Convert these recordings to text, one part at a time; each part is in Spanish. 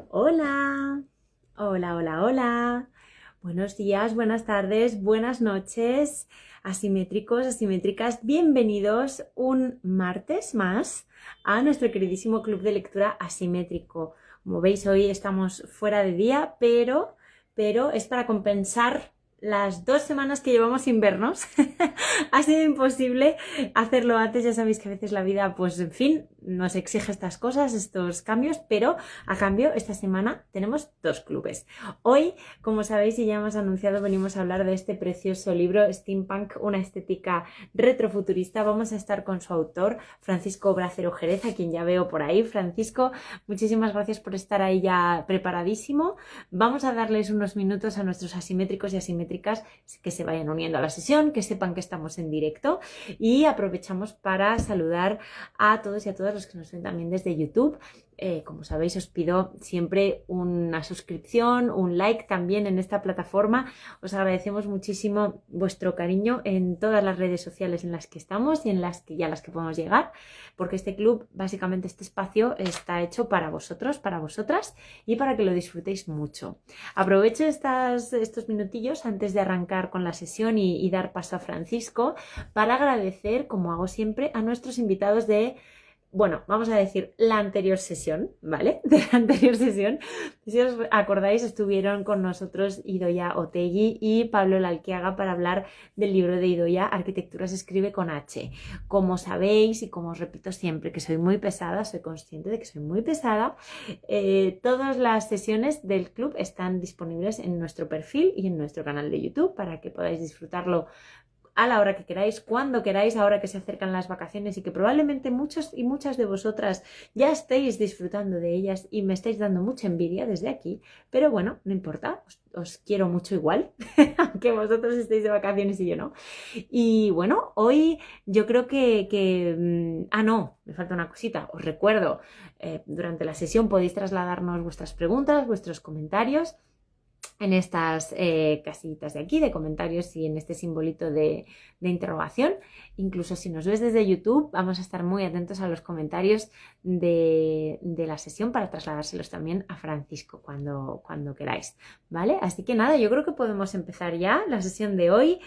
Hola, hola, hola, hola. Buenos días, buenas tardes, buenas noches, asimétricos, asimétricas. Bienvenidos un martes más a nuestro queridísimo club de lectura asimétrico. Como veis, hoy estamos fuera de día, pero es para compensar las 2 semanas que llevamos sin vernos. Ha sido imposible hacerlo antes. Ya sabéis que a veces la vida, pues en fin, nos exige estas cosas, estos cambios, pero a cambio esta semana tenemos 2 clubes. Hoy, como sabéis y ya hemos anunciado, venimos a hablar de este precioso libro Steampunk, una estética retrofuturista. Vamos a estar con su autor, Francisco Bracero Jerez, a quien ya veo por ahí. Francisco, muchísimas gracias por estar ahí ya preparadísimo. Vamos a darles unos minutos a nuestros asimétricos y asimétricas que se vayan uniendo a la sesión, que sepan que estamos en directo, y aprovechamos para saludar a todos y a todas los que nos ven también desde YouTube. Como sabéis, os pido siempre una suscripción, un like también en esta plataforma. Os agradecemos muchísimo vuestro cariño en todas las redes sociales en las que estamos y en las que ya las que podemos llegar, porque este club, básicamente este espacio, está hecho para vosotros, para vosotras y para que lo disfrutéis mucho. Aprovecho estos minutillos antes de arrancar con la sesión y dar paso a Francisco para agradecer, como hago siempre, a nuestros invitados bueno, vamos a decir la anterior sesión, ¿vale? De la anterior sesión. Si os acordáis, estuvieron con nosotros Idoia Otegui y Pablo Lalquiaga para hablar del libro de Idoia, Arquitectura se escribe con H. Como sabéis, y como os repito siempre, que soy muy pesada, soy consciente de que soy muy pesada, todas las sesiones del club están disponibles en nuestro perfil y en nuestro canal de YouTube para que podáis disfrutarlo a la hora que queráis, cuando queráis, ahora que se acercan las vacaciones y que probablemente muchos y muchas de vosotras ya estéis disfrutando de ellas y me estáis dando mucha envidia desde aquí, pero bueno, no importa, os quiero mucho igual, aunque vosotros estéis de vacaciones y yo no. Y bueno, hoy yo creo no, me falta una cosita, os recuerdo, durante la sesión podéis trasladarnos vuestras preguntas, vuestros comentarios en estas casillitas de aquí, de comentarios y en este simbolito de interrogación. Incluso si nos ves desde YouTube, vamos a estar muy atentos a los comentarios de la sesión para trasladárselos también a Francisco cuando queráis, ¿vale? Así que nada, yo creo que podemos empezar ya la sesión de hoy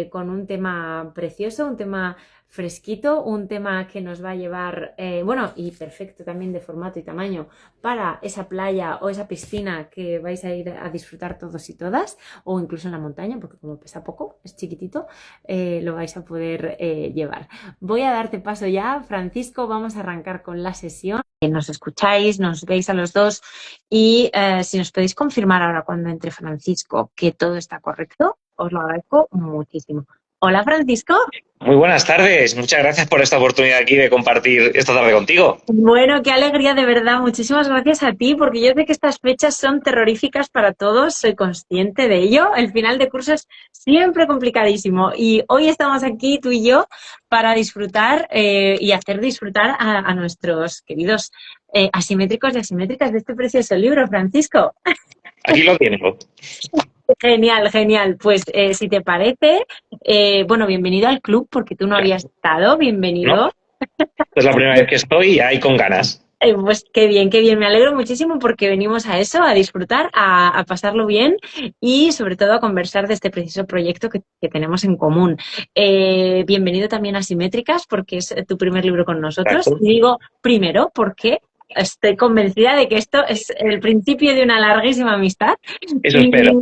con un tema precioso, un tema fresquito, un tema que nos va a llevar, bueno, y perfecto también de formato y tamaño para esa playa o esa piscina que vais a ir a disfrutar todos y todas, o incluso en la montaña, porque como pesa poco, es chiquitito, lo vais a poder llevar. Voy a darte paso ya, Francisco, vamos a arrancar con la sesión. Nos escucháis, nos veis a los dos y si nos podéis confirmar ahora cuando entre Francisco que todo está correcto, os lo agradezco muchísimo. Hola, Francisco. Muy buenas tardes, muchas gracias por esta oportunidad aquí de compartir esta tarde contigo. Bueno, qué alegría de verdad. Muchísimas gracias a ti, porque yo sé que estas fechas son terroríficas para todos, soy consciente de ello. El final de curso es siempre complicadísimo y hoy estamos aquí tú y yo para disfrutar y hacer disfrutar a nuestros queridos asimétricos y asimétricas de este precioso libro, Francisco. Aquí lo tengo. Genial, genial. Pues si te parece, bueno, bienvenido al club, porque tú no habías estado, ¿No? bienvenido. Es la primera vez que estoy ahí con ganas. Pues qué bien, me alegro muchísimo porque venimos a eso, a disfrutar, a pasarlo bien y sobre todo a conversar de este preciso proyecto que tenemos en común. Bienvenido también a Asimétricas porque es tu primer libro con nosotros. Exacto. Y digo primero porque estoy convencida de que esto es el principio de una larguísima amistad. Eso Y, espero.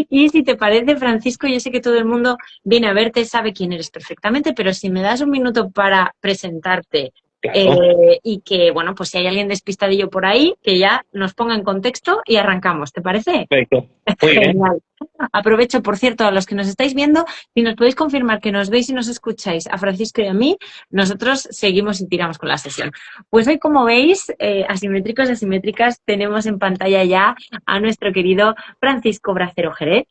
y si te parece, Francisco, yo sé que todo el mundo viene a verte, sabe quién eres perfectamente, pero si me das un minuto para presentarte Claro. y que, bueno, pues si hay alguien despistadillo por ahí, que ya nos ponga en contexto y arrancamos, ¿te parece? Perfecto. Muy bien. Genial. Aprovecho, por cierto, a los que nos estáis viendo, si nos podéis confirmar que nos veis y nos escucháis a Francisco y a mí, nosotros seguimos y tiramos con la sesión. Pues hoy, como veis, asimétricos y asimétricas, tenemos en pantalla ya a nuestro querido Francisco Bracero Jerez,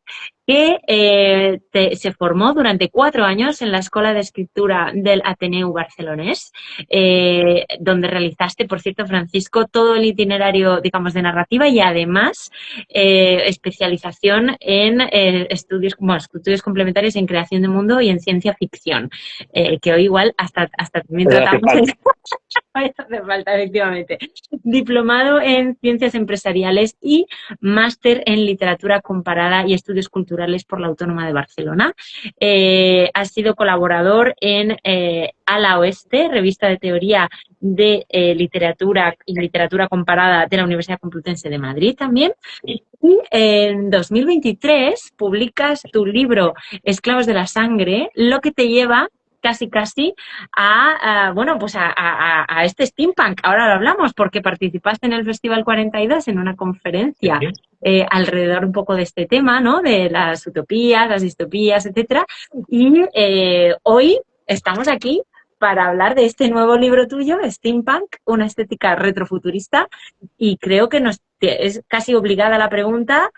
que se formó durante 4 años en la Escuela de Escritura del Ateneu Barcelonés, donde realizaste, por cierto, Francisco, todo el itinerario, digamos, de narrativa y además especialización en en estudios complementarios en creación de mundo y en ciencia ficción, que hoy igual hasta también Pues hace tratamos falta. hace falta, efectivamente. Diplomado en Ciencias Empresariales y máster en Literatura Comparada y Estudios Culturales por la Autónoma de Barcelona. Ha sido colaborador en Ala Oeste, revista de teoría de literatura y literatura comparada de la Universidad Complutense de Madrid también. Y en 2023 publicas tu libro Esclavos de la Sangre, lo que te lleva casi a este steampunk. Ahora lo hablamos porque participaste en el Festival 42 en una conferencia alrededor un poco de este tema, ¿no? De las utopías, las distopías, etcétera. Y hoy estamos aquí para hablar de este nuevo libro tuyo, Steampunk, una estética retrofuturista, y creo que es casi obligada la pregunta.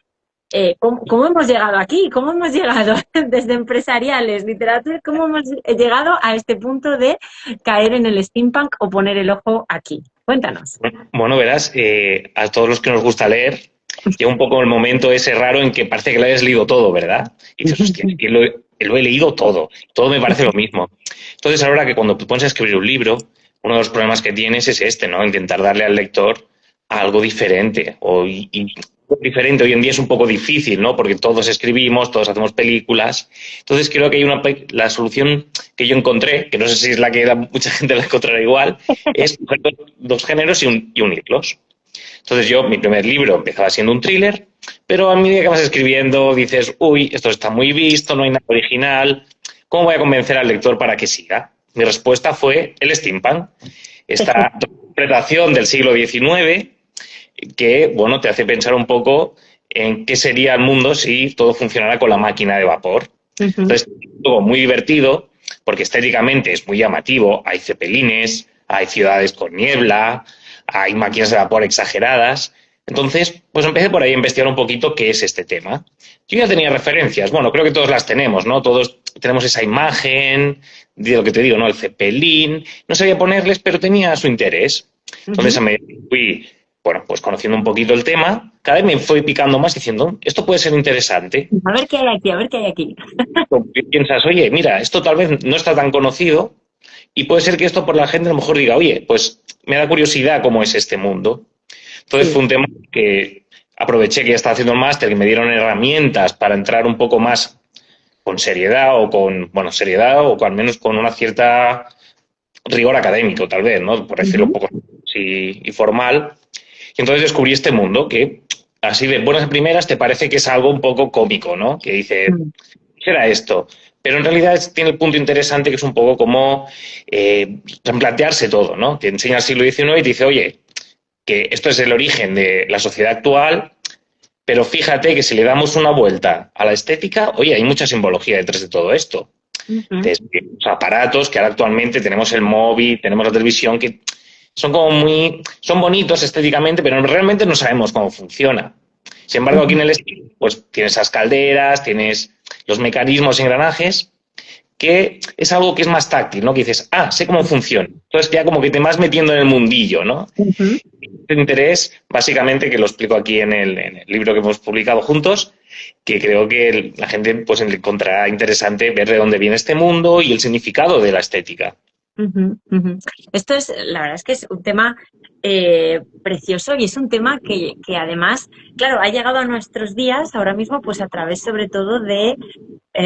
¿Cómo hemos llegado aquí? ¿Cómo hemos llegado desde empresariales, literatura? ¿Cómo hemos llegado a este punto de caer en el steampunk o poner el ojo aquí? Cuéntanos. Bueno, verás, a todos los que nos gusta leer, llega un poco el momento ese raro en que parece que lo hayas leído todo, ¿verdad? Y dices, hostia, es que lo he leído todo me parece lo mismo. Entonces, ahora que cuando te pones a escribir un libro, uno de los problemas que tienes es este, ¿no? Intentar darle al lector algo diferente. Diferente hoy en día es un poco difícil, ¿no? Porque todos escribimos, todos hacemos películas. Entonces, creo que hay la solución que yo encontré, que no sé si es la que mucha gente la encontrará igual, es coger dos géneros y unirlos. Entonces mi primer libro empezaba siendo un thriller, pero a medida que vas escribiendo dices, uy, esto está muy visto, no hay nada original, ¿cómo voy a convencer al lector para que siga? Mi respuesta fue el steampunk, esta interpretación del siglo XIX que, bueno, te hace pensar un poco en qué sería el mundo si todo funcionara con la máquina de vapor. Entonces, es algo muy divertido porque estéticamente es muy llamativo, hay cepelines, hay ciudades con niebla, hay máquinas de vapor exageradas. Entonces, pues empecé por ahí a investigar un poquito qué es este tema. Yo ya tenía referencias, bueno, creo que todos las tenemos, ¿no? Todos tenemos esa imagen de lo que te digo, ¿no? El cepelín, no sabía ponerles, pero tenía su interés. Entonces, a medida que fui, bueno, pues conociendo un poquito el tema, cada vez me fui picando más diciendo, esto puede ser interesante. A ver qué hay aquí, a ver qué hay aquí. Piensas, oye, mira, esto tal vez no está tan conocido y puede ser que esto por la gente a lo mejor diga, oye, pues me da curiosidad cómo es este mundo. Entonces fue un tema que aproveché que ya estaba haciendo el máster y me dieron herramientas para entrar un poco más con seriedad o al menos con una cierta rigor académico, tal vez, ¿no? Por decirlo un poco así y formal. Y entonces descubrí este mundo que, así de buenas a primeras, te parece que es algo un poco cómico, ¿no? Que dice, ¿qué era esto? Pero en realidad tiene el punto interesante que es un poco como replantearse todo, ¿no? Te enseña el siglo XIX y te dice, oye, que esto es el origen de la sociedad actual, pero fíjate que si le damos una vuelta a la estética, oye, hay mucha simbología detrás de todo esto. Los aparatos que ahora actualmente tenemos el móvil, tenemos la televisión, que son son bonitos estéticamente, pero realmente no sabemos cómo funciona. Sin embargo, aquí en el estilo, pues tienes esas calderas, tienes los mecanismos, engranajes, que es algo que es más táctil, ¿no? Que dices, sé cómo funciona. Entonces ya como que te vas metiendo en el mundillo, ¿no? Este interés, básicamente, que lo explico aquí en el libro que hemos publicado juntos, que creo que la gente pues encontrará interesante ver de dónde viene este mundo y el significado de la estética. Esto la verdad es que es un tema precioso y es un tema que además, claro, ha llegado a nuestros días ahora mismo pues a través sobre todo de,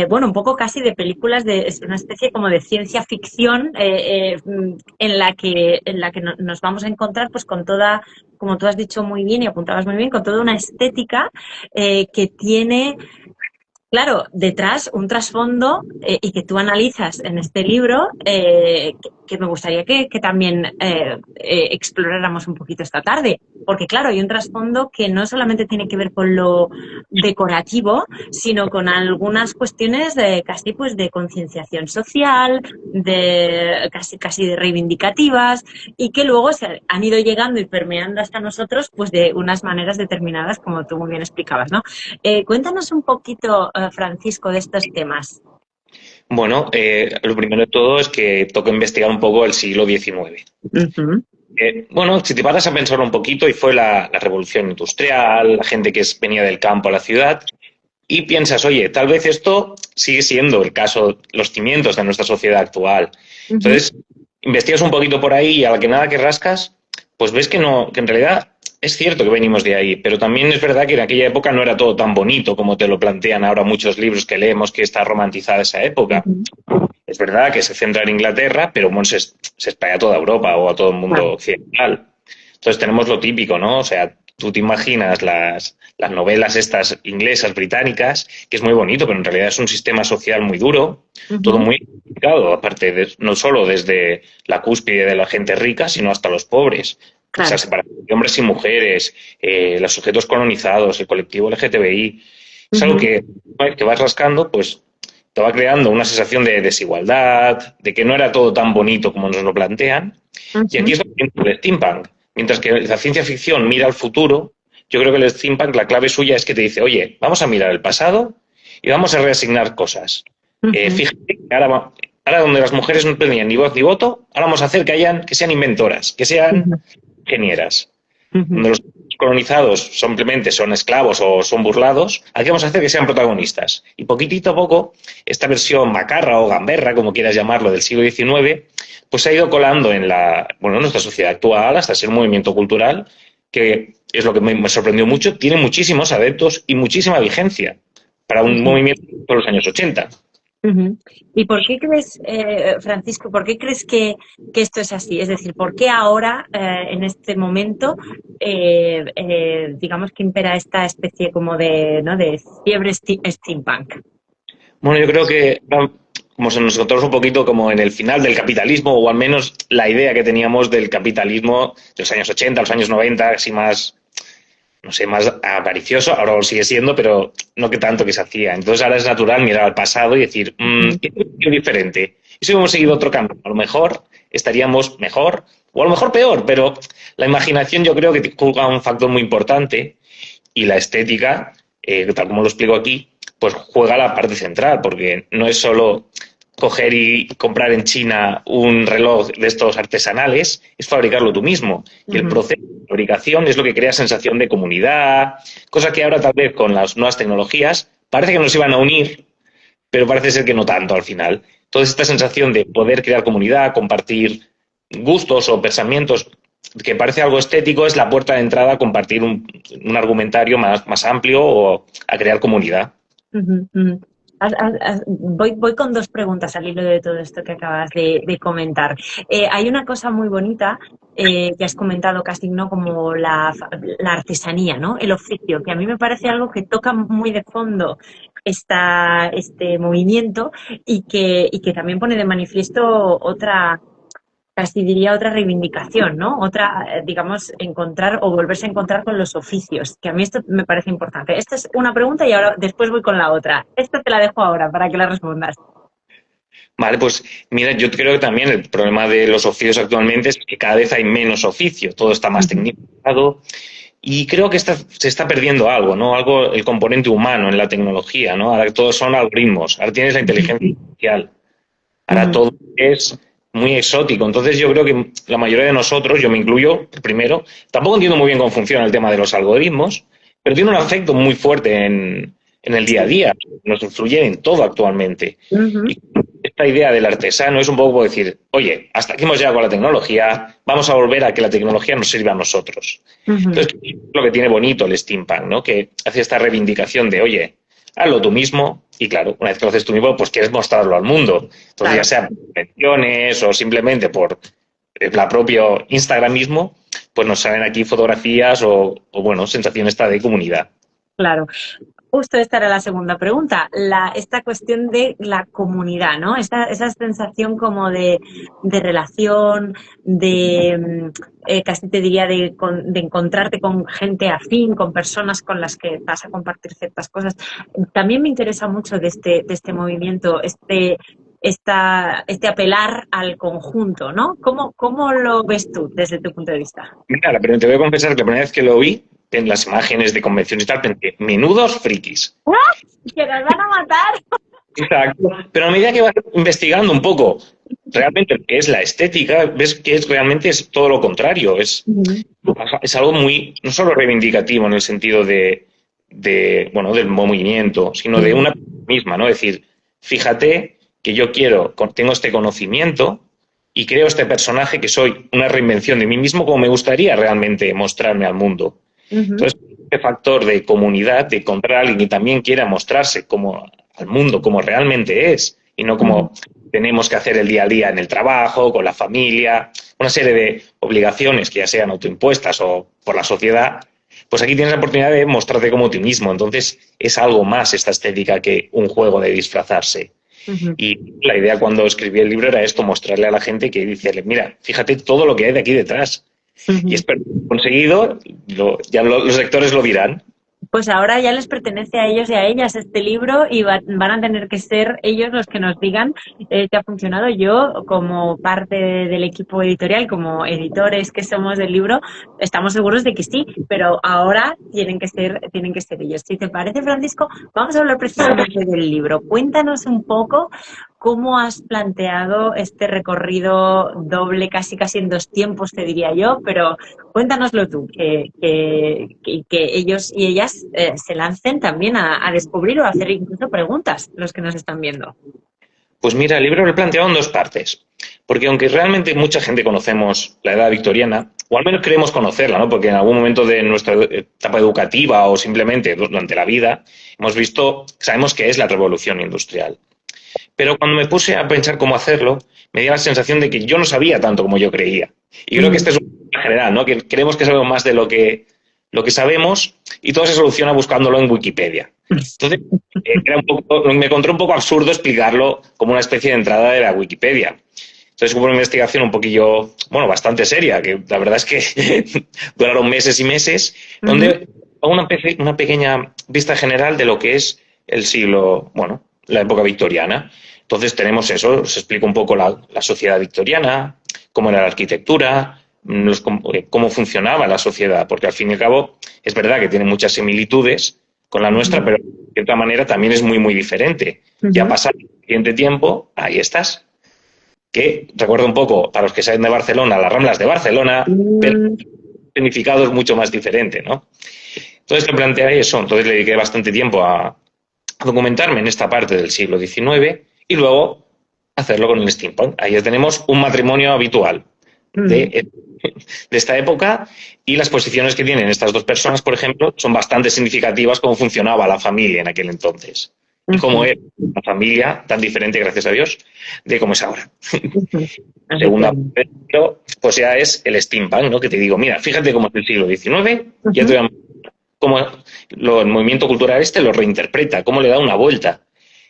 un poco casi de películas, es una especie como de ciencia ficción en la que nos vamos a encontrar pues con toda, como tú has dicho muy bien y apuntabas muy bien, con toda una estética que tiene... Claro, detrás un trasfondo y que tú analizas en este libro que me gustaría que también exploráramos un poquito esta tarde. Porque claro, hay un trasfondo que no solamente tiene que ver con lo decorativo, sino con algunas cuestiones casi pues de concienciación social, de casi de reivindicativas y que luego se han ido llegando y permeando hasta nosotros pues de unas maneras determinadas, como tú muy bien explicabas, ¿no? Cuéntanos un poquito, Francisco, de estos temas. Bueno, lo primero de todo es que toca investigar un poco el siglo XIX. Bueno, si te paras a pensar un poquito, y fue la revolución industrial, la gente que venía del campo a la ciudad, y piensas, oye, tal vez esto sigue siendo el caso, los cimientos de nuestra sociedad actual. Entonces, investigas un poquito por ahí y a la que nada que rascas, pues ves que no, que en realidad es cierto que venimos de ahí, pero también es verdad que en aquella época no era todo tan bonito como te lo plantean ahora muchos libros que leemos, que está romantizada esa época. Es verdad que se centra en Inglaterra, pero bueno, se expande a toda Europa o a todo el mundo occidental. Entonces tenemos lo típico, ¿no? O sea, tú te imaginas las novelas estas inglesas, británicas, que es muy bonito, pero en realidad es un sistema social muy duro, todo muy complicado, aparte de, no solo desde la cúspide de la gente rica, sino hasta los pobres. Claro. O sea, separación de hombres y mujeres, los sujetos colonizados, el colectivo LGTBI. Es algo que vas rascando, pues te va creando una sensación de desigualdad, de que no era todo tan bonito como nos lo plantean. Y aquí es el steampunk. Mientras que la ciencia ficción mira al futuro, yo creo que el steampunk, la clave suya es que te dice, oye, vamos a mirar el pasado y vamos a reasignar cosas. Fíjate que ahora donde las mujeres no tenían ni voz ni voto, ahora vamos a hacer que sean inventoras, que sean ingenieras. Donde los colonizados simplemente son esclavos o son burlados, aquí vamos a hacer que sean protagonistas. Y poquitito a poco, esta versión macarra o gamberra, como quieras llamarlo, del siglo XIX, pues se ha ido colando en nuestra sociedad actual hasta ser un movimiento cultural que es lo que me sorprendió mucho, tiene muchísimos adeptos y muchísima vigencia para un movimiento de los años 80. ¿Y por qué crees, Francisco, por qué crees que esto es así? Es decir, ¿por qué ahora, en este momento, digamos que impera esta especie como de fiebre steampunk? Bueno, yo creo que como se nos encontramos un poquito como en el final del capitalismo, o al menos la idea que teníamos del capitalismo de los años 80, los años 90, así más, no sé, más avaricioso, ahora lo sigue siendo, pero no que tanto que se hacía. Entonces ahora es natural mirar al pasado y decir, ¿qué diferente? Y si hubiéramos seguido otro camino, a lo mejor estaríamos mejor, o a lo mejor peor, pero la imaginación yo creo que juega un factor muy importante y la estética, tal como lo explico aquí, pues juega la parte central, porque no es solo coger y comprar en China un reloj de estos artesanales, es fabricarlo tú mismo. Y el proceso de fabricación es lo que crea sensación de comunidad, cosa que ahora tal vez con las nuevas tecnologías parece que nos iban a unir, pero parece ser que no tanto al final. Toda esta sensación de poder crear comunidad, compartir gustos o pensamientos, que parece algo estético, es la puerta de entrada a compartir un argumentario más amplio o a crear comunidad. Voy con dos preguntas al hilo de todo esto que acabas de comentar. Hay una cosa muy bonita que has comentado, casi, ¿no? Como la artesanía, ¿no? El oficio, que a mí me parece algo que toca muy de fondo este movimiento y que también pone de manifiesto otra, casi diría otra reivindicación, ¿no? Otra, digamos, encontrar o volverse a encontrar con los oficios, que a mí esto me parece importante. Esta es una pregunta y ahora después voy con la otra. Esta te la dejo ahora para que la respondas. Vale, pues mira, yo creo que también el problema de los oficios actualmente es que cada vez hay menos oficio, todo está más tecnificado y creo que se está perdiendo algo, ¿no? Algo, el componente humano en la tecnología, ¿no? Ahora todos son algoritmos, ahora tienes la inteligencia artificial, ahora todo es muy exótico. Entonces yo creo que la mayoría de nosotros, yo me incluyo primero, tampoco entiendo muy bien cómo funciona el tema de los algoritmos, pero tiene un efecto muy fuerte en el día a día, nos influye en todo actualmente. Y esta idea del artesano es un poco decir, oye, hasta aquí hemos llegado con la tecnología, vamos a volver a que la tecnología nos sirva a nosotros. Entonces, es lo que tiene bonito el steampunk, ¿no? Que hace esta reivindicación de, oye, hazlo tú mismo, y claro, una vez que lo haces tú mismo, pues quieres mostrarlo al mundo. Entonces, ya sea por invenciones o simplemente por la propio Instagram mismo, pues nos salen aquí fotografías o bueno, sensación esta de comunidad. Claro. Justo esta era la segunda pregunta, esta cuestión de la comunidad, ¿no? Esa sensación como de relación, casi te diría de encontrarte con gente afín, con personas con las que vas a compartir ciertas cosas. También me interesa mucho de este movimiento, este apelar al conjunto, ¿no? ¿Cómo lo ves tú desde tu punto de vista? Mira, pero te voy a confesar que la primera vez que lo vi, en las imágenes de convenciones y tal, pensé, menudos frikis. ¡Que nos van a matar! Exacto. Pero a medida que vas investigando un poco realmente lo que es la estética, ves que realmente es todo lo contrario. Es algo muy, no solo reivindicativo en el sentido de bueno, del movimiento, sino de una misma, ¿no? Es decir, fíjate que yo tengo este conocimiento y creo este personaje que soy una reinvención de mí mismo como me gustaría realmente mostrarme al mundo. Ujú. Entonces, este factor de comunidad, de encontrar a alguien que también quiera mostrarse como al mundo como realmente es y no Ujú. como tenemos que hacer el día a día en el trabajo, con la familia, una serie de obligaciones que ya sean autoimpuestas o por la sociedad, pues aquí tienes la oportunidad de mostrarte como ti mismo. Entonces, es algo más esta estética que un juego de disfrazarse. Ujú. Y la idea cuando escribí el libro era esto, mostrarle a la gente que dice, mira, fíjate todo lo que hay de aquí detrás. Y Ujú. espero que lo he conseguido, los lectores lo dirán. Pues ahora ya les pertenece a ellos y a ellas este libro y van a tener que ser ellos los que nos digan si ha funcionado. Yo, como parte del equipo editorial, como editores que somos del libro, estamos seguros de que sí, pero ahora tienen que ser ellos. Si te parece, Francisco, vamos a hablar precisamente del libro. Cuéntanos un poco cómo has planteado este recorrido doble, casi en dos tiempos, te diría yo, pero cuéntanoslo tú, que ellos y ellas se lancen también a descubrir o a hacer incluso preguntas, los que nos están viendo. Pues mira, el libro lo he planteado en dos partes, porque aunque realmente mucha gente conocemos la edad victoriana, o al menos queremos conocerla, ¿no? Porque en algún momento de nuestra etapa educativa o simplemente durante la vida sabemos que es la revolución industrial. Pero cuando me puse a pensar cómo hacerlo, me dio la sensación de que yo no sabía tanto como yo creía. Y creo que este es un problema general, ¿no? Que creemos que sabemos más de lo que sabemos y todo se soluciona buscándolo en Wikipedia. Entonces, me encontré un poco absurdo explicarlo como una especie de entrada de la Wikipedia. Entonces hubo una investigación un poquillo, bueno, bastante seria, que la verdad es que duraron meses y meses, donde hago una pequeña vista general de lo que es el siglo, bueno, la época victoriana. Entonces tenemos eso, os explico un poco la sociedad victoriana, cómo era la arquitectura, cómo funcionaba la sociedad, porque al fin y al cabo es verdad que tiene muchas similitudes con la nuestra, pero de cierta manera también es muy, muy diferente. Ya pasado el siguiente tiempo, ahí estás. Que recuerda un poco, para los que saben de Barcelona, las Ramblas de Barcelona, pero el significado es mucho más diferente, ¿no? Entonces te planteé eso, entonces le dediqué bastante tiempo a documentarme en esta parte del siglo XIX y luego hacerlo con el steampunk. Ahí ya tenemos un matrimonio habitual de esta época y las posiciones que tienen estas dos personas, por ejemplo, son bastante significativas cómo funcionaba la familia en aquel entonces y cómo era una familia tan diferente, gracias a Dios, de cómo es ahora. Segunda parte, pues ya es el steampunk, ¿no? Que te digo, mira, fíjate cómo es el siglo XIX, ya te voy a cómo el movimiento cultural lo reinterpreta, cómo le da una vuelta.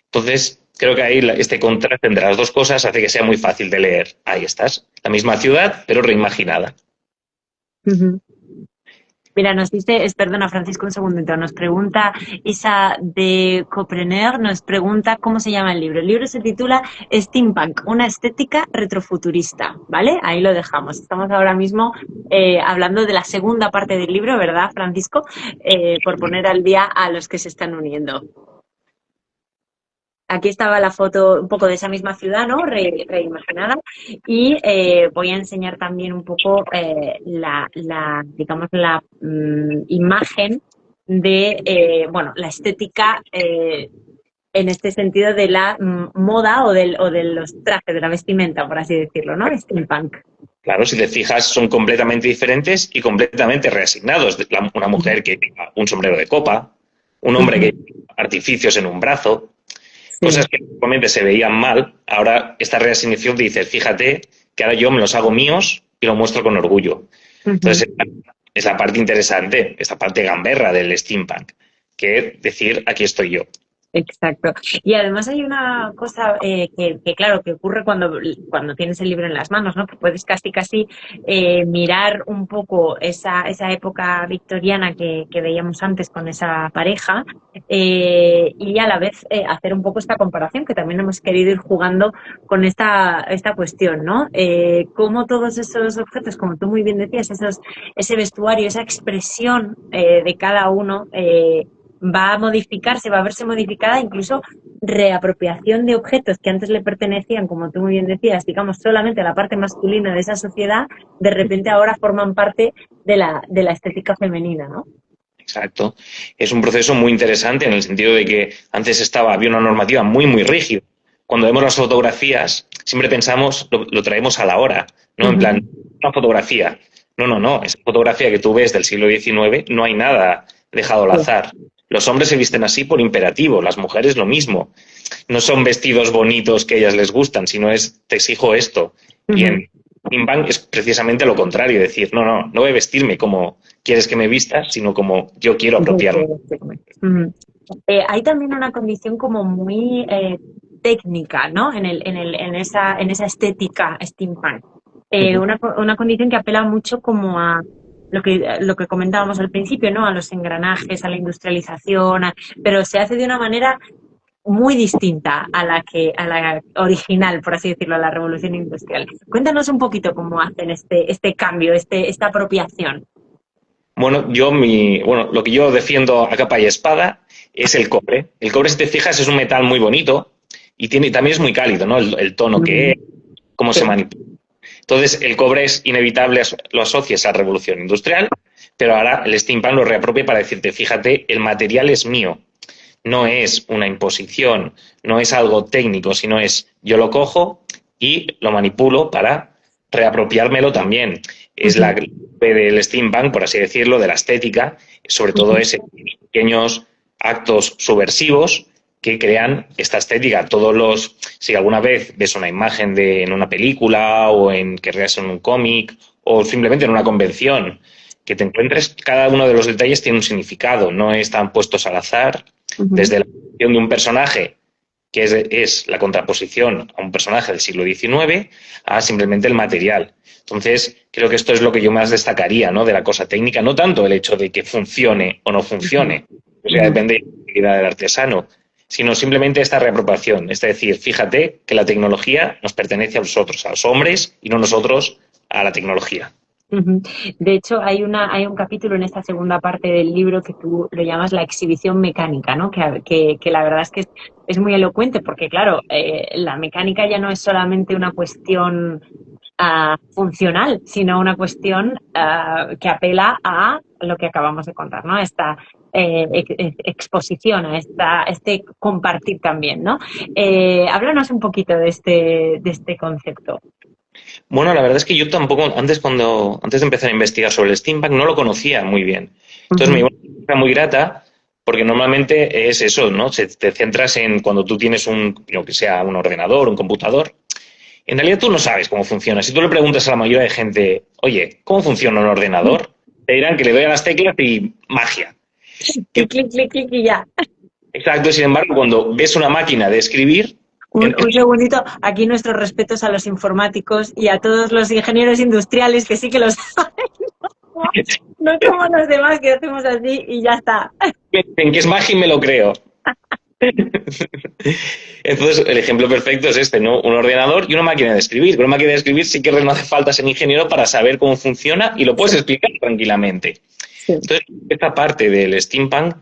Entonces, creo que ahí este contraste entre las dos cosas hace que sea muy fácil de leer. Ahí estás, la misma ciudad, pero reimaginada. Mira, perdona Francisco, un segundito, nos pregunta Isa de Copreneur, nos pregunta cómo se llama el libro. El libro se titula Steampunk, una estética retrofuturista, ¿vale? Ahí lo dejamos. Estamos ahora mismo hablando de la segunda parte del libro, ¿verdad, Francisco? Por poner al día a los que se están uniendo. Aquí estaba la foto un poco de esa misma ciudad, ¿no? Reimaginada. Y voy a enseñar también un poco digamos, la imagen de, bueno, la estética en este sentido de la moda o de los trajes, de la vestimenta, por así decirlo, ¿no? Steampunk. Claro, si te fijas, son completamente diferentes y completamente reasignados. Una mujer que lleva un sombrero de copa, un hombre que lleva artificios en un brazo, cosas que normalmente se veían mal, ahora esta reasignación te dice, fíjate que ahora yo me los hago míos y lo muestro con orgullo. Entonces, es la parte interesante, esta parte gamberra del steampunk, que decir, aquí estoy yo. Exacto. Y además hay una cosa claro, que ocurre cuando tienes el libro en las manos, ¿no? Que puedes casi mirar un poco esa época victoriana que veíamos antes con esa pareja y a la vez hacer un poco esta comparación, que también hemos querido ir jugando con esta cuestión, ¿no? Cómo todos esos objetos, como tú muy bien decías, ese vestuario, esa expresión de cada uno va a modificarse, va a verse modificada, incluso reapropiación de objetos que antes le pertenecían, como tú muy bien decías, digamos, solamente a la parte masculina de esa sociedad, de repente ahora forman parte de la estética femenina, ¿no? Exacto. Es un proceso muy interesante en el sentido de que antes había una normativa muy, muy rígida. Cuando vemos las fotografías, siempre pensamos, lo traemos a la hora, ¿no? En plan, Ujú. una fotografía. No, no, no. Esa fotografía que tú ves del siglo XIX, no hay nada dejado al Sí. azar. Los hombres se visten así por imperativo, las mujeres lo mismo. No son vestidos bonitos que a ellas les gustan, sino es, te exijo esto. Y Ujú. en Steampunk es precisamente lo contrario, decir, no, no, no voy a vestirme como quieres que me vistas, sino como yo quiero Yo apropiarme. quiero decirme. Ujú. Hay también una condición como muy técnica, ¿no? En esa estética steampunk. Ujú. Una condición que apela mucho como a lo que comentábamos al principio, ¿no? A los engranajes, a la industrialización, pero se hace de una manera muy distinta a la original, por así decirlo, a la revolución industrial. Cuéntanos un poquito cómo hacen este cambio, esta apropiación. Bueno, lo que yo defiendo a capa y espada es el cobre. El cobre, si te fijas, es un metal muy bonito y también es muy cálido, ¿no? El tono que es, Mm. cómo se Sí. manipula. Entonces, el cobre es inevitable, lo asocias a la revolución industrial, pero ahora el steampunk lo reapropia para decirte, fíjate, el material es mío, no es una imposición, no es algo técnico, sino es yo lo cojo y lo manipulo para reapropiármelo también. Es la Ujú. clave del steampunk, por así decirlo, de la estética, sobre todo Ujú. ese pequeños actos subversivos que crean esta estética. Si alguna vez ves una imagen en una película o querrías en un cómic o simplemente en una convención, que te encuentres, cada uno de los detalles tiene un significado, no están puestos al azar, Ujú. desde la creación de un personaje que es la contraposición a un personaje del siglo XIX, a simplemente el material. Entonces, creo que esto es lo que yo más destacaría, ¿no? De la cosa técnica, no tanto el hecho de que funcione o no Ujú. funcione, o sea, Ujú. depende de la actividad del artesano, sino simplemente esta reapropiación, es decir, fíjate que la tecnología nos pertenece a nosotros, a los hombres, y no nosotros a la tecnología. Ujú. De hecho, hay un capítulo en esta segunda parte del libro que tú lo llamas la exhibición mecánica, ¿no? Que la verdad es que es muy elocuente porque, claro, la mecánica ya no es solamente una cuestión funcional, sino una cuestión que apela a lo que acabamos de contar, ¿no? Esta exposición, este compartir también, ¿no? Háblanos un poquito de este concepto. Bueno, la verdad es que yo tampoco, antes de empezar a investigar sobre el steampunk, no lo conocía muy bien. Entonces me Ujú. llevó una sorpresa muy grata, porque normalmente es eso, ¿no? Te centras en cuando tú tienes lo que sea, un ordenador, un computador. En realidad tú no sabes cómo funciona. Si tú le preguntas a la mayoría de gente, oye, ¿cómo funciona un ordenador? Te dirán que le doy a las teclas y magia. Y clic, clic, clic y ya. Exacto, sin embargo, cuando ves una máquina de escribir, Un segundito, aquí nuestros respetos a los informáticos y a todos los ingenieros industriales que sí que los saben. No somos los demás que hacemos así y ya está. en que es magia y me lo creo. Entonces, el ejemplo perfecto es este, ¿no? Un ordenador y una máquina de escribir. Con una máquina de escribir sí que no hace falta ser ingeniero para saber cómo funciona y lo puedes Sí, explicar tranquilamente. sí. Entonces, esta parte del steampunk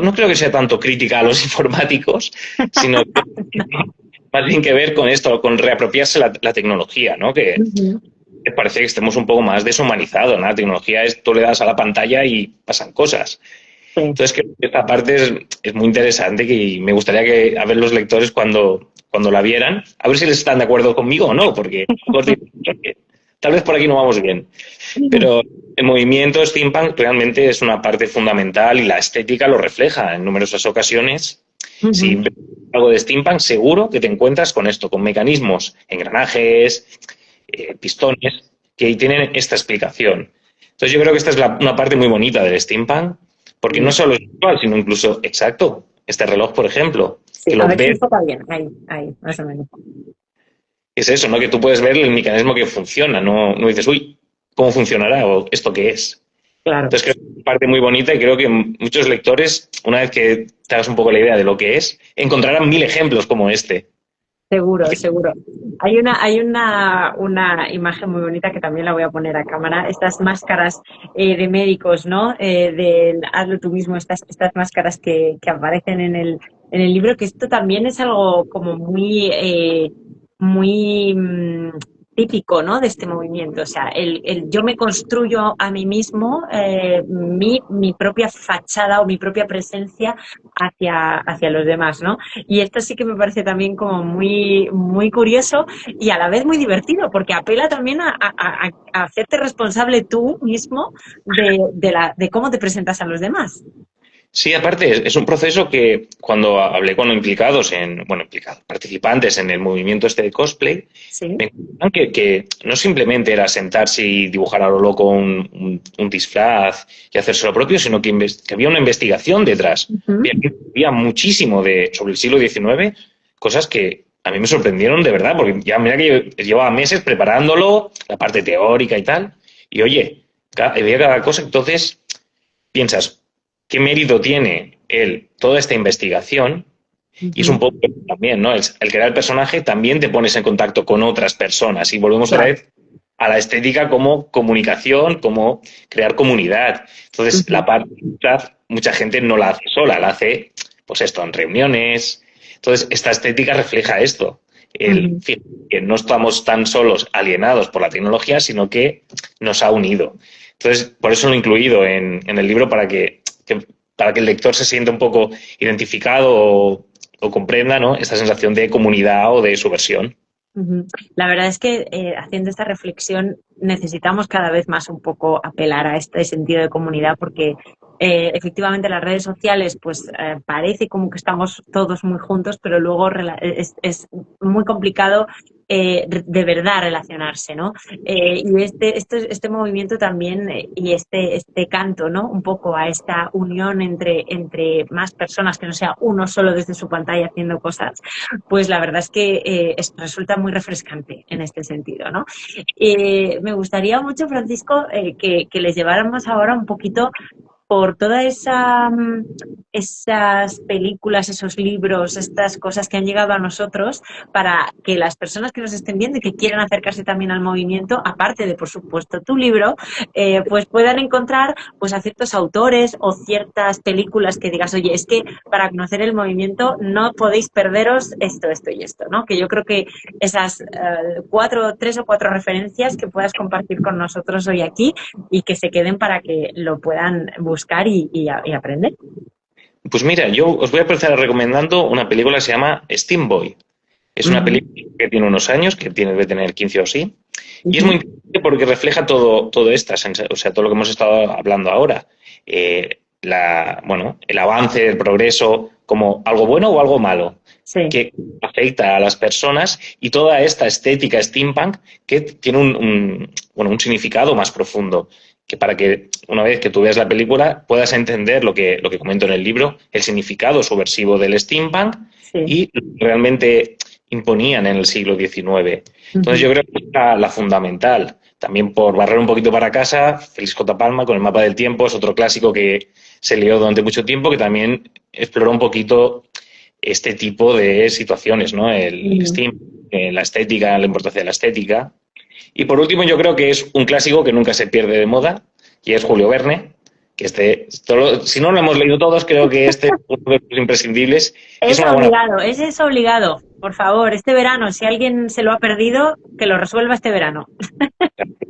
no creo que sea tanto crítica a los informáticos, sino que más bien que ver con esto, con reapropiarse la tecnología, ¿no? Que Ujú. parece que estemos un poco más deshumanizados, ¿no? La tecnología es, tú le das a la pantalla y pasan cosas. Sí. Entonces, creo que esta parte es muy interesante y me gustaría a ver los lectores cuando la vieran, a ver si les están de acuerdo conmigo o no, porque tal vez por aquí no vamos bien. Pero el movimiento steampunk realmente es una parte fundamental y la estética lo refleja en numerosas ocasiones. Si Ujú. ves algo de steampunk, seguro que te encuentras con esto, con mecanismos, engranajes, pistones, que tienen esta explicación. Entonces yo creo que esta es una parte muy bonita del steampunk, porque no Sí, solo es visual, sino incluso, exacto, este reloj, por ejemplo, sí, que a lo ver si ves, enfoca bien. Ahí, más o menos. es eso, ¿no? Que tú puedes ver el mecanismo que funciona, no dices, uy, ¿cómo funcionará? O ¿esto qué es? Claro, Entonces creo que es una parte muy bonita y creo que muchos lectores, una vez que te hagas un poco la idea de lo que es, encontrarán mil ejemplos como este. Y seguro, seguro. Hay una imagen muy bonita que también la voy a poner a cámara. Estas máscaras de médicos, ¿no? Del hazlo tú mismo, estas máscaras que aparecen en el libro, que esto también es algo como muy típico, ¿no?, de este movimiento. O sea, yo me construyo a mí mismo mi propia fachada o mi propia presencia hacia los demás, ¿no? Y esto sí que me parece también como muy, muy curioso y a la vez muy divertido, porque apela también a hacerte responsable tú mismo de cómo te presentas a los demás. Sí, aparte, es un proceso que cuando hablé con participantes en el movimiento este de cosplay, Sí. me contaban que no simplemente era sentarse y dibujar a lo loco un disfraz y hacerse lo propio, sino que había una investigación detrás. Uh-huh. Había muchísimo sobre el siglo XIX, cosas que a mí me sorprendieron de verdad, porque ya mira que yo llevaba meses preparándolo, la parte teórica y tal, y oye, había cada cosa, entonces piensas, ¿qué mérito tiene toda esta investigación? Y es un Uh-huh. poco también, ¿no? El crear el personaje también te pones en contacto con otras personas y volvemos otra Claro. vez a la estética como comunicación, como crear comunidad. Entonces, Uh-huh. la parte mucha gente no la hace sola, la hace, pues esto, en reuniones. Entonces, esta estética refleja esto. Uh-huh. Que no estamos tan solos alienados por la tecnología, sino que nos ha unido. Entonces, por eso lo he incluido en el libro para que el lector se sienta un poco identificado o comprenda, ¿no?, esta sensación de comunidad o de subversión. Ujú. La verdad es que haciendo esta reflexión necesitamos cada vez más un poco apelar a este sentido de comunidad porque efectivamente las redes sociales pues parece como que estamos todos muy juntos, pero luego es muy complicado de verdad relacionarse, ¿no? Y este movimiento también y este canto, ¿no?, un poco a esta unión entre más personas, que no sea uno solo desde su pantalla haciendo cosas, pues la verdad es que resulta muy refrescante en este sentido, ¿no? Me gustaría mucho, Francisco, que les lleváramos ahora un poquito por todas esas películas, esos libros, estas cosas que han llegado a nosotros, para que las personas que nos estén viendo y que quieran acercarse también al movimiento, aparte de, por supuesto, tu libro, pues puedan encontrar pues a ciertos autores o ciertas películas que digas, oye, es que para conocer el movimiento no podéis perderos esto, esto y esto, ¿no? Que yo creo que esas tres o cuatro referencias que puedas compartir con nosotros hoy aquí y que se queden para que lo puedan buscar y aprender. Pues mira, yo os voy a empezar recomendando una película que se llama Steam Boy. Es una Uh-huh. película que tiene unos años, que debe tener 15 o así, y es muy Uh-huh. interesante porque refleja todo esto, o sea, todo lo que hemos estado hablando ahora. El avance, el progreso, como algo bueno o algo malo, Sí. que afecta a las personas y toda esta estética steampunk que tiene un significado más profundo, que para que una vez que tú veas la película puedas entender lo que comento en el libro, el significado subversivo del steampunk Sí. y realmente imponían en el siglo XIX. Entonces Uh-huh. yo creo que es la fundamental. También por barrer un poquito para casa, Félix J. Palma con El mapa del tiempo es otro clásico que se leyó durante mucho tiempo, que también exploró un poquito este tipo de situaciones, ¿no? El Uh-huh. steam, la estética, la importancia de la estética. Y por último, yo creo que es un clásico que nunca se pierde de moda, y es Julio Verne, que si no lo hemos leído todos, creo que este es uno de los imprescindibles y es Es una buena. obligado, ese es obligado. Por favor, este verano, si alguien se lo ha perdido, que lo resuelva este verano.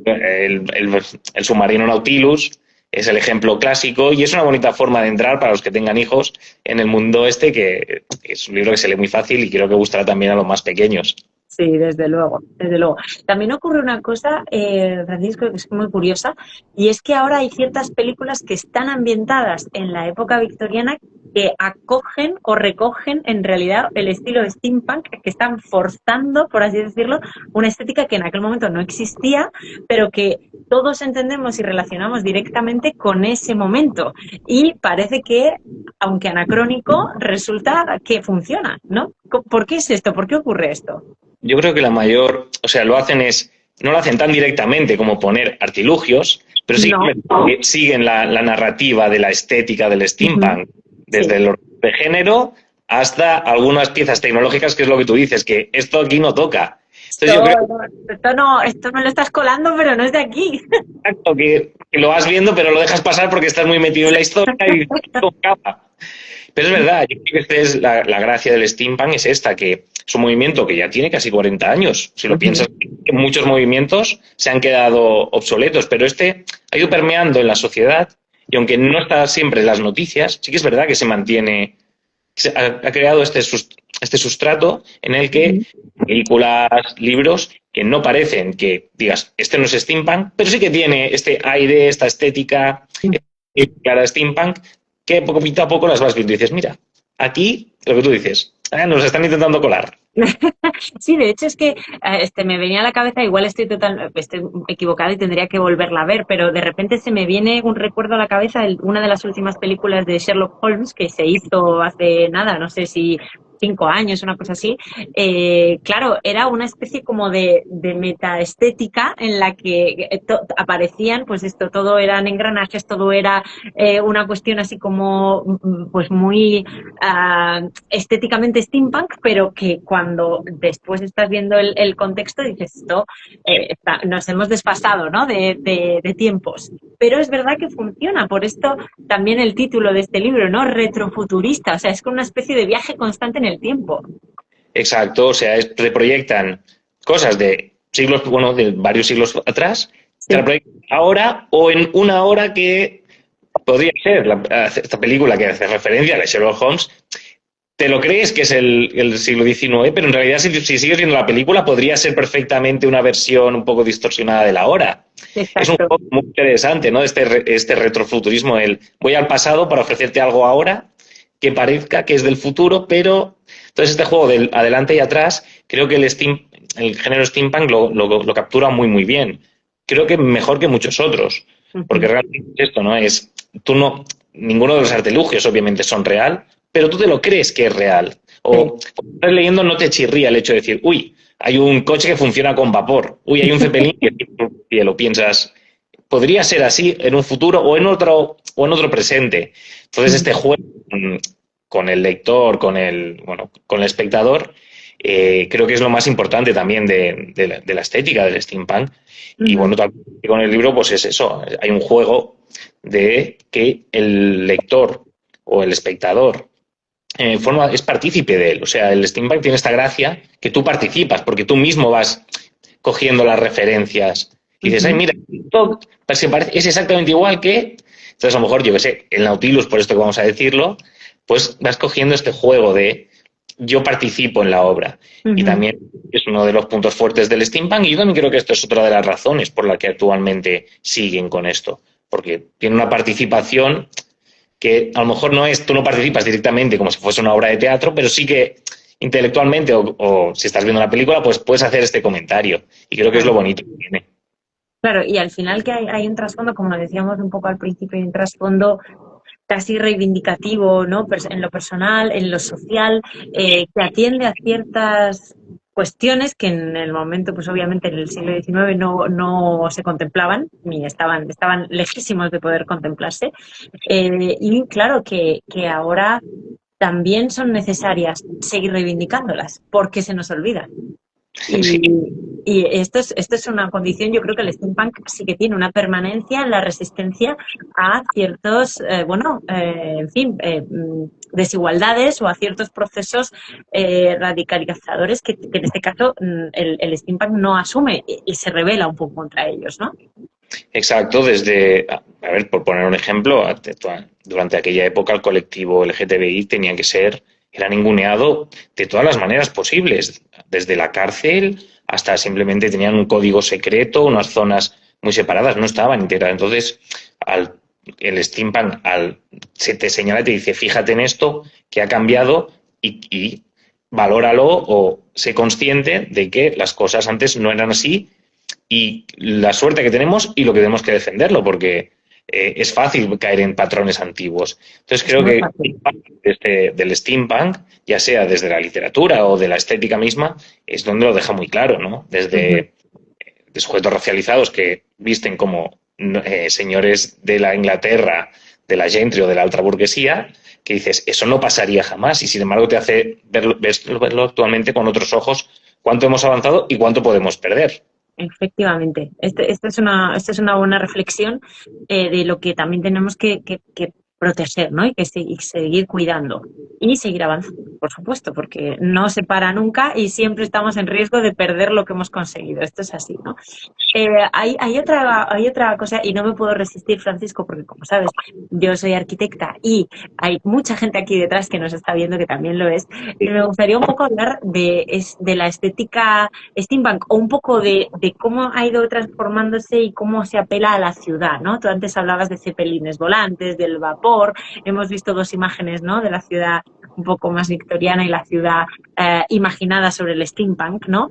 El submarino Nautilus es el ejemplo clásico y es una bonita forma de entrar para los que tengan hijos en el mundo este, que es un libro que se lee muy fácil y creo que gustará también a los más pequeños. Sí, desde luego, desde luego. También ocurre una cosa, Francisco, que es muy curiosa, y es que ahora hay ciertas películas que están ambientadas en la época victoriana que acogen o recogen en realidad el estilo de steampunk, que están forzando, por así decirlo, una estética que en aquel momento no existía, pero que todos entendemos y relacionamos directamente con ese momento. Y parece que, aunque anacrónico, resulta que funciona, ¿no? ¿Por qué es esto? ¿Por qué ocurre esto? Yo creo que no lo hacen tan directamente como poner artilugios, pero sí No. que siguen la narrativa de la estética del Ujú. steampunk, Sí, desde el de género hasta algunas piezas tecnológicas, que es lo que tú dices, que esto aquí no toca. Entonces yo creo Esto no lo estás colando, pero no es de aquí. que lo vas viendo, pero lo dejas pasar porque estás muy metido en la historia y como capa. Pero es verdad, yo creo que esta es la gracia del steampunk, es esta, que es un movimiento que ya tiene casi 40 años. Si lo piensas, que muchos movimientos se han quedado obsoletos, pero este ha ido permeando en la sociedad y aunque no está siempre en las noticias, sí que es verdad que se mantiene, ha creado este sustrato en el que películas, libros, que no parecen que digas, este no es steampunk, pero sí que tiene este aire, esta estética clara steampunk, que poquito a poco las vas viendo y dices, mira, aquí lo que tú dices, nos están intentando colar. Sí, de hecho es que me venía a la cabeza, igual estoy equivocada y tendría que volverla a ver, pero de repente se me viene un recuerdo a la cabeza de una de las últimas películas de Sherlock Holmes que se hizo hace nada, no sé si 5 años, una cosa así. Claro, era una especie como de metaestética en la que aparecían, pues esto, todo eran engranajes, todo era una cuestión así como, pues muy estéticamente steampunk, pero que cuando después estás viendo el contexto dices, esto nos hemos desfasado, ¿no? de tiempos. Pero es verdad que funciona, por esto también el título de este libro, ¿no? Retrofuturista, o sea, es como una especie de viaje constante en el tiempo. Exacto, o sea, te proyectan cosas de siglos, bueno, de varios siglos atrás, te la proyectan ahora o en una hora que podría ser esta película que hace referencia a la Sherlock Holmes. Te lo crees que es el siglo XIX, pero en realidad si sigues viendo la película podría ser perfectamente una versión un poco distorsionada de la hora. Exacto. Es un juego muy interesante, ¿no? Este retrofuturismo, el voy al pasado para ofrecerte algo ahora que parezca que es del futuro, pero entonces este juego del adelante y atrás, creo que el género steampunk lo captura muy, muy bien. Creo que mejor que muchos otros, porque realmente esto, ¿no? Ninguno de los artilugios obviamente son real, pero tú te lo crees que es real. O cuando estás leyendo no te chirría el hecho de decir, uy, hay un coche que funciona con vapor, uy, hay un cepelín que lo piensas, podría ser así en un futuro o en otro presente. Entonces este juego con el lector, con el espectador, creo que es lo más importante también de la estética del steampunk. Y bueno, con el libro pues es eso, hay un juego de que el lector o el espectador es partícipe de él. O sea, el steampunk tiene esta gracia que tú participas, porque tú mismo vas cogiendo las referencias y dices, ay, mira, esto es exactamente igual que... Entonces, a lo mejor, yo que sé, el Nautilus, por esto que vamos a decirlo, pues vas cogiendo este juego de yo participo en la obra. Y también es uno de los puntos fuertes del steampunk, y yo también creo que esto es otra de las razones por las que actualmente siguen con esto, porque tiene una participación que a lo mejor tú no participas directamente como si fuese una obra de teatro, pero sí que intelectualmente o si estás viendo la película, pues puedes hacer este comentario. Y creo que es lo bonito que tiene. Claro, y al final que hay un trasfondo, como decíamos un poco al principio, hay un trasfondo casi reivindicativo, ¿no? En lo personal, en lo social, que atiende a ciertas cuestiones que en el momento, pues obviamente en el siglo XIX no se contemplaban, ni estaban lejísimos de poder contemplarse. Y claro que ahora también son necesarias seguir reivindicándolas, porque se nos olvidan. Sí. Y esto es una condición, yo creo que el steampunk sí que tiene una permanencia en la resistencia a ciertos, desigualdades o a ciertos procesos radicalizadores que en este caso el steampunk no asume y se revela un poco contra ellos, ¿no? Exacto, a ver, por poner un ejemplo, durante aquella época el colectivo LGTBI era ninguneado de todas las maneras posibles, desde la cárcel hasta simplemente tenían un código secreto, unas zonas muy separadas, no estaban integradas. Entonces, el steampunk se te señala y te dice, fíjate en esto, que ha cambiado y valóralo o sé consciente de que las cosas antes no eran así y la suerte que tenemos y lo que tenemos que defenderlo, porque es fácil caer en patrones antiguos. Entonces creo que del steampunk, ya sea desde la literatura o de la estética misma, es donde lo deja muy claro, ¿no? Desde de sujetos racializados que visten como señores de la Inglaterra de la gentry o de la alta burguesía, que dices, eso no pasaría jamás, y sin embargo te hace verlo actualmente con otros ojos, cuánto hemos avanzado y cuánto podemos perder. Efectivamente, esta es una buena reflexión de lo que también tenemos que proteger, ¿no? Y seguir cuidando y seguir avanzando, por supuesto, porque no se para nunca y siempre estamos en riesgo de perder lo que hemos conseguido. Esto es así, ¿no? Hay otra cosa, y no me puedo resistir, Francisco, porque como sabes, yo soy arquitecta y hay mucha gente aquí detrás que nos está viendo que también lo es. Y me gustaría un poco hablar de la estética steampunk o un poco de cómo ha ido transformándose y cómo se apela a la ciudad, ¿no? Tú antes hablabas de cepelines volantes, del vapor, hemos visto dos imágenes, ¿no? De la ciudad un poco más victoriana y la ciudad imaginada sobre el steampunk, ¿no?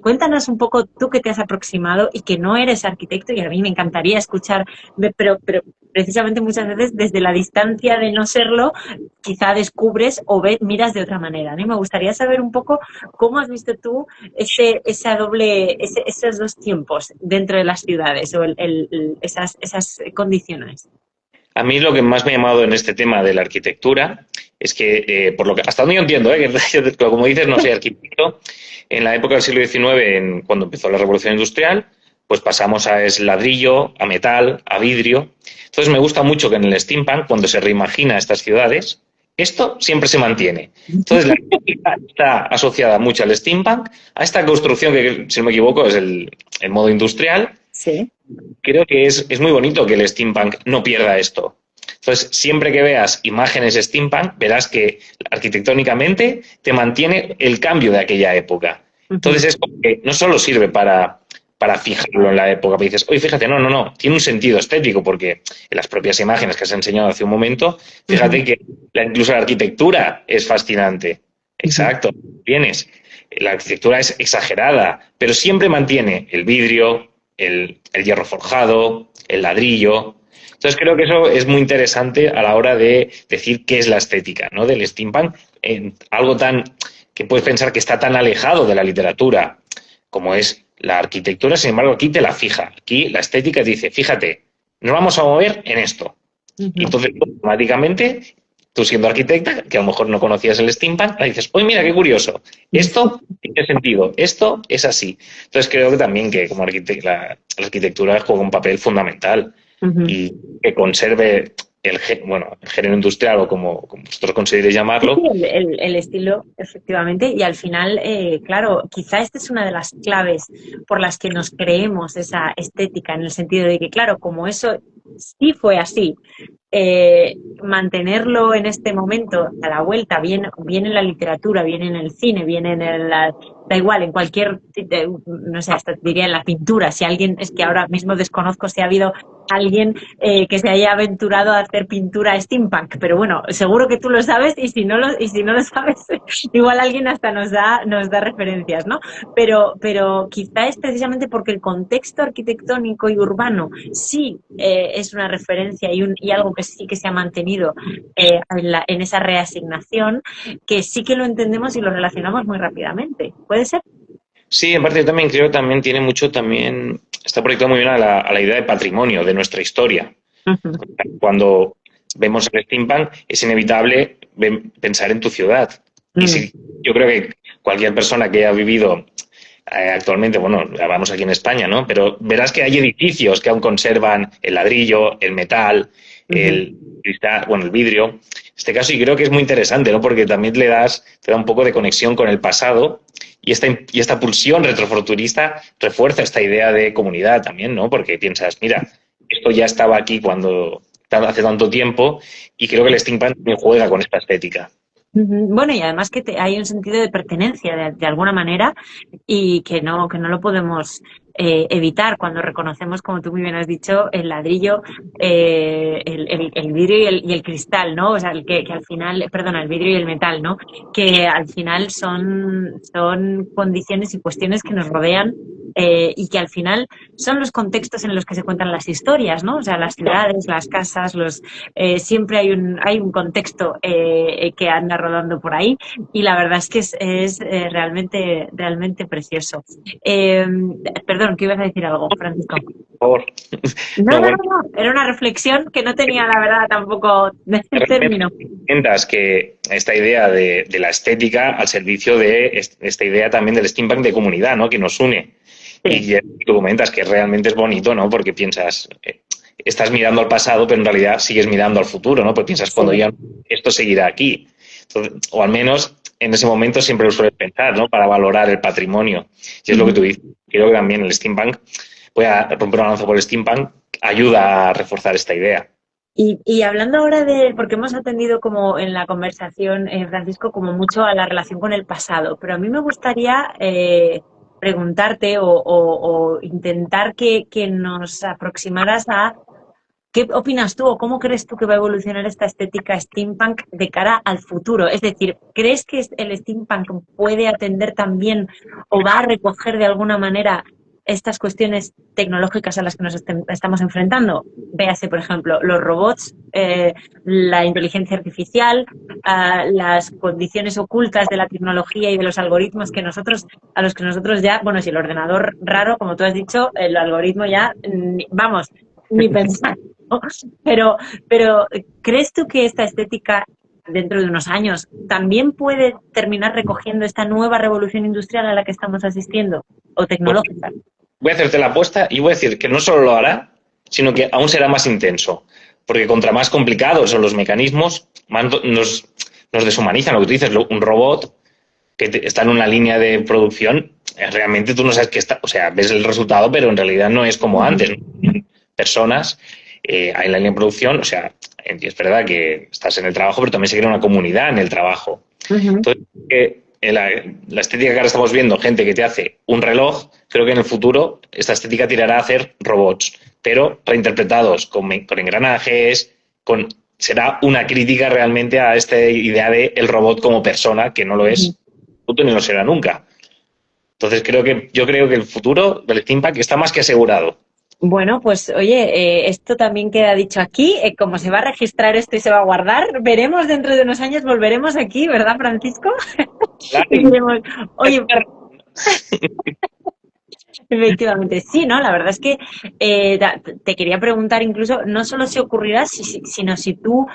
Cuéntanos un poco tú que te has aproximado y que no eres arquitecto, y a mí me encantaría escuchar, pero precisamente muchas veces desde la distancia de no serlo, quizá descubres o miras de otra manera, ¿no? Y me gustaría saber un poco cómo has visto tú esos dos tiempos dentro de las ciudades o esas condiciones. A mí lo que más me ha llamado en este tema de la arquitectura es que, por lo que hasta donde yo entiendo, que como dices, no soy arquitecto, en la época del siglo XIX, cuando empezó la Revolución Industrial, pues pasamos a ladrillo, a metal, a vidrio. Entonces me gusta mucho que en el steampunk, cuando se reimagina estas ciudades, esto siempre se mantiene. Entonces la arquitectura está asociada mucho al steampunk, a esta construcción que, si no me equivoco, es el modo industrial. Sí. Creo que es muy bonito que el steampunk no pierda esto. Entonces, siempre que veas imágenes steampunk, verás que arquitectónicamente te mantiene el cambio de aquella época. Entonces, es porque no solo sirve para fijarlo en la época, pero dices, oye, fíjate, no, tiene un sentido estético, porque en las propias imágenes que has enseñado hace un momento, fíjate que incluso la arquitectura es fascinante. Exacto, tienes. La arquitectura es exagerada, pero siempre mantiene el vidrio, el hierro forjado, el ladrillo. Entonces creo que eso es muy interesante a la hora de decir qué es la estética, ¿no? Del steampunk, algo tan que puedes pensar que está tan alejado de la literatura como es la arquitectura, sin embargo aquí te la fija. Aquí la estética dice, fíjate, nos vamos a mover en esto. Y entonces automáticamente tú siendo arquitecta, que a lo mejor no conocías el steampunk, dices, oye, mira, qué curioso, esto tiene sentido, esto es así. Entonces creo que también que como la arquitectura juega un papel fundamental y que conserve el género industrial o como vosotros consideréis llamarlo. Sí, el estilo, efectivamente, y al final, claro, quizá esta es una de las claves por las que nos creemos esa estética, en el sentido de que, claro, como eso sí fue así, mantenerlo en este momento a la vuelta, bien en la literatura, bien en el cine, bien da igual, en cualquier, no sé, hasta diría en la pintura, si alguien, es que ahora mismo desconozco si ha habido alguien que se haya aventurado a hacer pintura steampunk, pero bueno, seguro que tú lo sabes y si no lo sabes, igual alguien hasta nos da referencias, ¿no? Pero quizá es precisamente porque el contexto arquitectónico y urbano sí es una referencia y algo que sí que se ha mantenido en esa reasignación, que sí que lo entendemos y lo relacionamos muy rápidamente. ¿Puede ser? Sí, en parte yo también creo que también tiene mucho, también está proyectado muy bien a la idea de patrimonio, de nuestra historia. Cuando vemos el steampunk es inevitable pensar en tu ciudad. Y sí, yo creo que cualquier persona que haya vivido actualmente, bueno, vamos aquí en España, ¿no? Pero verás que hay edificios que aún conservan el ladrillo, el metal, el cristal, bueno, el vidrio. En este caso, y creo que es muy interesante, ¿no? Porque también te da un poco de conexión con el pasado y esta pulsión retrofuturista refuerza esta idea de comunidad también, ¿no? Porque piensas, mira, esto ya estaba aquí hace tanto tiempo y creo que el steampunk también juega con esta estética. Bueno, y además que hay un sentido de pertenencia de alguna manera y que no lo podemos evitar cuando reconocemos, como tú muy bien has dicho, el ladrillo, el vidrio y el cristal, ¿no? O sea, que al final, perdona, el vidrio y el metal, ¿no? Que al final son condiciones y cuestiones que nos rodean y que al final son los contextos en los que se cuentan las historias, ¿no? O sea, las ciudades, las casas, siempre hay un contexto que anda rodando por ahí y la verdad es que es realmente precioso. Perdona, perdón, que ibas a decir algo, Francisco. Por favor. No, No, no, bueno, no, no, era una reflexión que no tenía, la verdad, tampoco de término. comentas que esta idea de la estética al servicio de esta idea también del steampunk de comunidad, ¿no? Que nos une. Sí. Y tú comentas que realmente es bonito, ¿no? Porque piensas, estás mirando al pasado, pero en realidad sigues mirando al futuro, ¿no? Porque piensas, cuando Sí. ya esto seguirá aquí. Entonces, o al menos en ese momento siempre lo sueles pensar, ¿no? Para valorar el patrimonio. Y es lo que tú dices. Creo que también el steampunk, voy a romper una lanza por el steampunk, ayuda a reforzar esta idea. Y hablando ahora de, porque hemos atendido como en la conversación, Francisco, como mucho a la relación con el pasado, pero a mí me gustaría preguntarte o intentar que nos aproximaras a qué opinas tú o cómo crees tú que va a evolucionar esta estética steampunk de cara al futuro. Es decir, ¿crees que el steampunk puede atender también o va a recoger de alguna manera estas cuestiones tecnológicas a las que nos estamos enfrentando? Véase, por ejemplo, los robots, la inteligencia artificial, las condiciones ocultas de la tecnología y de los algoritmos que nosotros, a los que nosotros ya, bueno, si el ordenador raro, como tú has dicho, el algoritmo ya, vamos, ni pensar. ¿No? Pero, ¿crees tú que esta estética dentro de unos años también puede terminar recogiendo esta nueva revolución industrial a la que estamos asistiendo? ¿O tecnológica? Voy a hacerte la apuesta y voy a decir que no solo lo hará, sino que aún será más intenso. Porque contra más complicados son los mecanismos, más nos deshumanizan. Lo que tú dices, un robot que está en una línea de producción, realmente tú no sabes qué está, o sea, ves el resultado, pero en realidad no es como antes, ¿no? Personas en la línea de producción, o sea, es verdad que estás en el trabajo, pero también se crea una comunidad en el trabajo. Entonces, la estética que ahora estamos viendo, gente que te hace un reloj, creo que en el futuro esta estética tirará a hacer robots, pero reinterpretados con engranajes, será una crítica realmente a esta idea de el robot como persona, que no lo es, ni lo será nunca. Entonces yo creo que el futuro del steampunk está más que asegurado. Bueno, pues oye, esto también queda dicho aquí. Como se va a registrar esto y se va a guardar, veremos dentro de unos años, volveremos aquí, ¿verdad, Francisco? Y diremos, oye, efectivamente, sí, ¿no? La verdad es que te quería preguntar incluso, no solo si ocurrirá, sino si tú,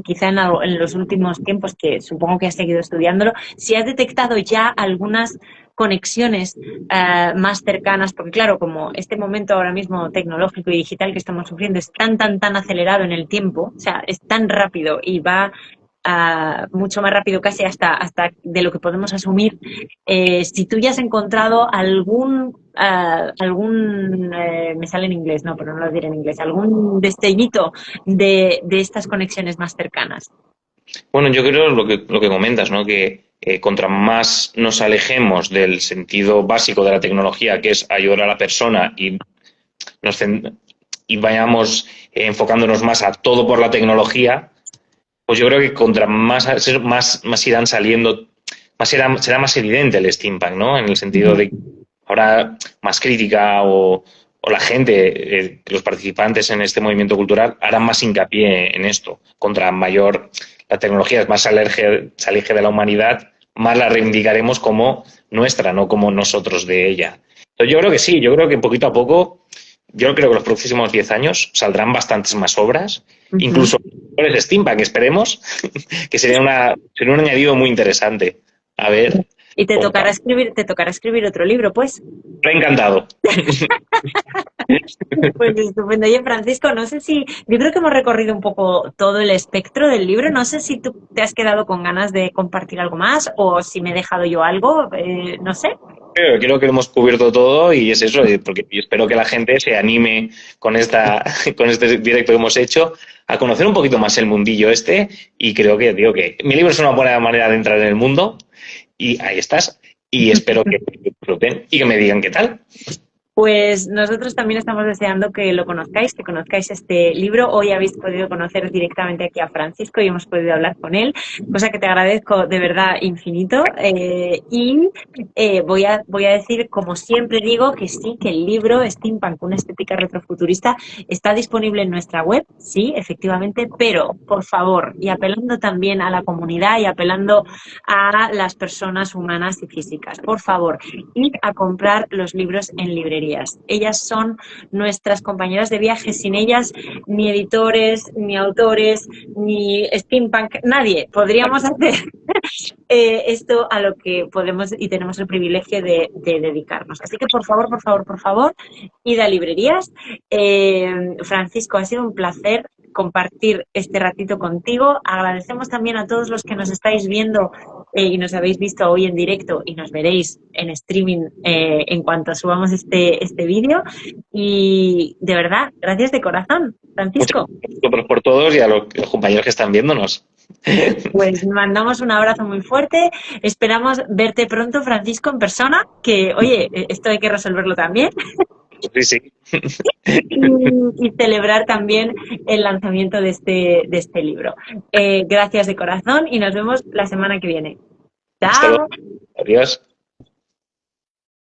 quizá en los últimos tiempos, que supongo que has seguido estudiándolo, si has detectado ya algunas conexiones más cercanas, porque claro, como este momento ahora mismo tecnológico y digital que estamos sufriendo es tan acelerado en el tiempo, o sea, es tan rápido y va mucho más rápido casi hasta de lo que podemos asumir. Si tú ya has encontrado me sale en inglés, no, pero no lo diré en inglés, algún destellito de estas conexiones más cercanas. Bueno, yo creo lo que comentas, ¿no? Que contra más nos alejemos del sentido básico de la tecnología, que es ayudar a la persona y vayamos enfocándonos más a todo por la tecnología, pues yo creo que contra más irán saliendo, será más evidente el steampunk, ¿no? En el sentido de que ahora más crítica o la gente, los participantes en este movimiento cultural harán más hincapié en esto. Contra mayor la tecnología es más se aleje de la humanidad, más la reivindicaremos como nuestra, no como nosotros de ella. Entonces, yo creo que sí, yo creo que poquito a poco, yo creo que los próximos 10 años saldrán bastantes más obras, incluso el steampunk, esperemos, que sería un añadido muy interesante. A ver. Y te tocará escribir otro libro, pues. Me ha encantado. Pues estupendo. Oye, Francisco, no sé si, yo creo que hemos recorrido un poco todo el espectro del libro. No sé si tú te has quedado con ganas de compartir algo más o si me he dejado yo algo, no sé. Creo que lo hemos cubierto todo y es eso, porque yo espero que la gente se anime con este directo que hemos hecho a conocer un poquito más el mundillo y creo que, digo que mi libro es una buena manera de entrar en el mundo y ahí estás y espero que disfruten y que me digan qué tal. Pues nosotros también estamos deseando que lo conozcáis, que conozcáis este libro. Hoy habéis podido conocer directamente aquí a Francisco y hemos podido hablar con él, cosa que te agradezco de verdad infinito. Voy a decir, como siempre digo, que sí, que el libro Steampunk, una estética retrofuturista, está disponible en nuestra web, sí, efectivamente, pero por favor, y apelando también a la comunidad y apelando a las personas humanas y físicas, por favor, id a comprar los libros en librería. librerías. Ellas son nuestras compañeras de viaje. Sin ellas, ni editores, ni autores, ni steampunk, nadie podríamos hacer esto a lo que podemos y tenemos el privilegio de dedicarnos. Así que, por favor, id a librerías. Francisco, ha sido un placer compartir este ratito contigo. Agradecemos también a todos los que nos estáis viendo y nos habéis visto hoy en directo y nos veréis en streaming en cuanto subamos este vídeo. Y de verdad, gracias de corazón, Francisco. Muchas gracias por todos y a los compañeros que están viéndonos. Pues mandamos un abrazo muy fuerte. Esperamos verte pronto, Francisco, en persona, que, oye, esto hay que resolverlo también. Sí. Y celebrar también el lanzamiento de este libro. Gracias de corazón y nos vemos la semana que viene. ¡Chao! Adiós.